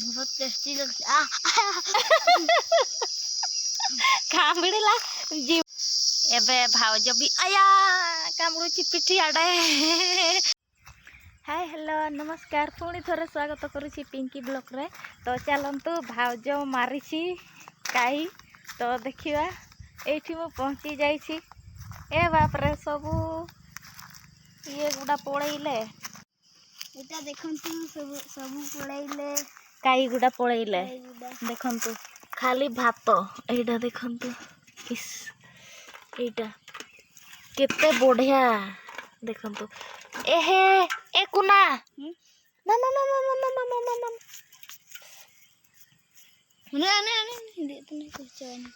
बहुत टेस्टी लगता कामड़ेला जी एबे भाउज भी आया कामड़ुची पिठी आड़े। हाय हेलो नमस्कार पुणी थोड़े स्वागत करुची पिंकी ब्लॉक रे। तो चलतु भाउज मारी काई तो देखा ये मु पहुँची जाइए। ए बाप रे सबू ये गुड़ा पड़ेले एटा देखंतु सबू पड़ेले काई गुड़ा पड़ेले देखंतु खाली भात एटा देखंतु इस एटा केते बढ़िया देखंतु एहे ए कुना मामा मामा मामा मामा मामा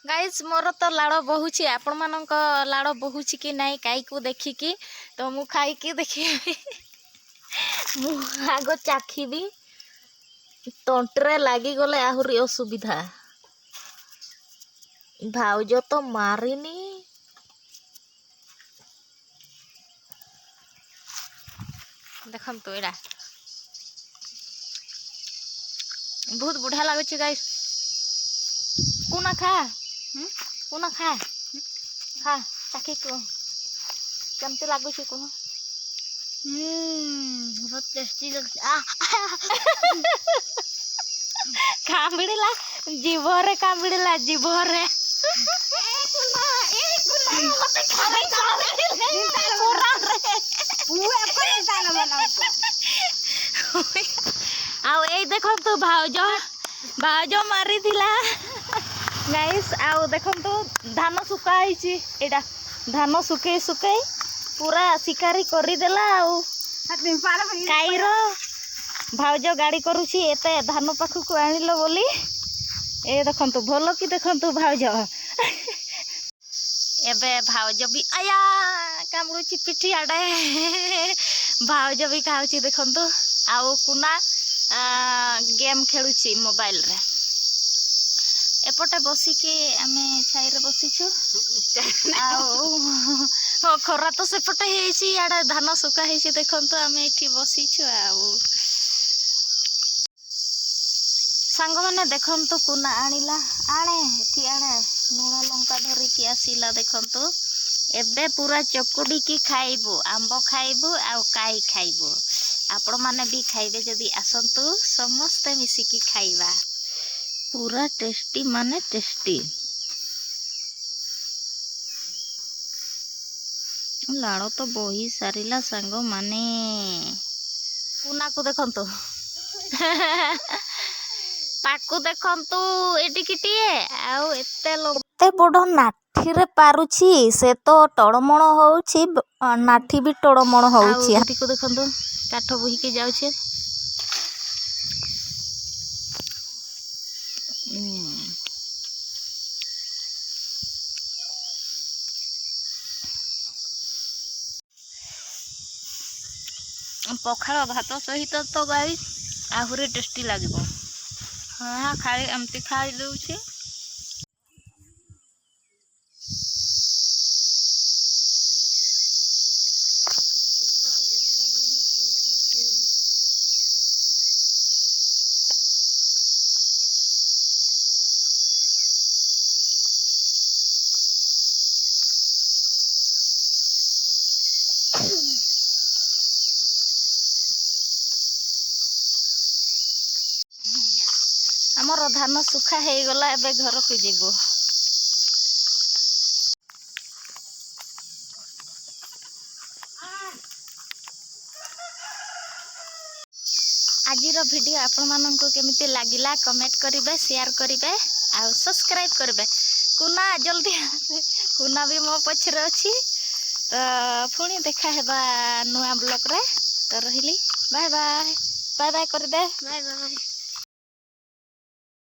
गाइस मोर तो लाड़ बहुची आपण मानक लाड़ बहुची कि नाई काई को देखिकी तो मु खाई की देखी मु आगो चाखीबी तंत्रे लागी गले आहुरी असुविधा। भाउज तो मारिनी देखंतु एडा बहुत बढ़िया लागुची गाइस। कुना खा कुना खा खा चाखी को केमती लागुची को बहुत टेस्टी लगता कामड़ेला जीभरे कामड़ेला जीभरे आउ ए देखंतु भाउज भाउज मारी थिला गाइस। आउ देखंतु धान सुका आइची एडा धान सुके सुके पूरा शिकारी करी देला। आउ काईर भाउज गाड़ी करुची एते धान पाखु को आनिलो बोली ए देखंतु भलो कि देखंतु भाउज एबे भाउज भी आया कामड़ुची पिठी आड़े भाउज भी खाउची देखंतु। आउ कुना गेम खेलुची मोबाइल रे एपटे बसिकी आमे छाई रे बसिछु आउ खरा तो सेपटे हेची याडे धान सुका हेची देखंतु आमे एठी बसिछु। आउ सांग माने देखंतु कुना आनिला आणे एठी आणे लुण लंका धरिकी आसिला देखंतु एबे पूरा चकुड़ी की खाइबो आंबो खाइबो आउ काई खाइबो आपण माने भी खाइबे जदी आसंतु समस्ते मिसिकी खाइबा पूरा टेस्टी माने टेस्टी लाड़ तो बही सारिला सांग माने कुना को देखंतु पाकु देखंतु एटी किटिए आउ एते बड़ नाठी रे पारुची से तो टड़मण होउची नाठी भी टड़मण होउची एटी को देखंतु काठ बोही के जाउछे पखाल भात सहित तो गाई आहुरी टेस्टी लगे। हाँ खाई एमती खाई दूची हमर धान सुखा हो गला एबे घर को जीवो। आजिर वीडियो आपण माननको केमिति लागिला कमेंट करिवे शेयर करिवे आ सब्सक्राइब करिवे। कुना जल्दी कुना भी मो पछरे अछि तो पुणी देखा हेबा नुआ ब्लॉग रे। तो रहिली बाय बाय बाय बाय कर दे बाय बाय।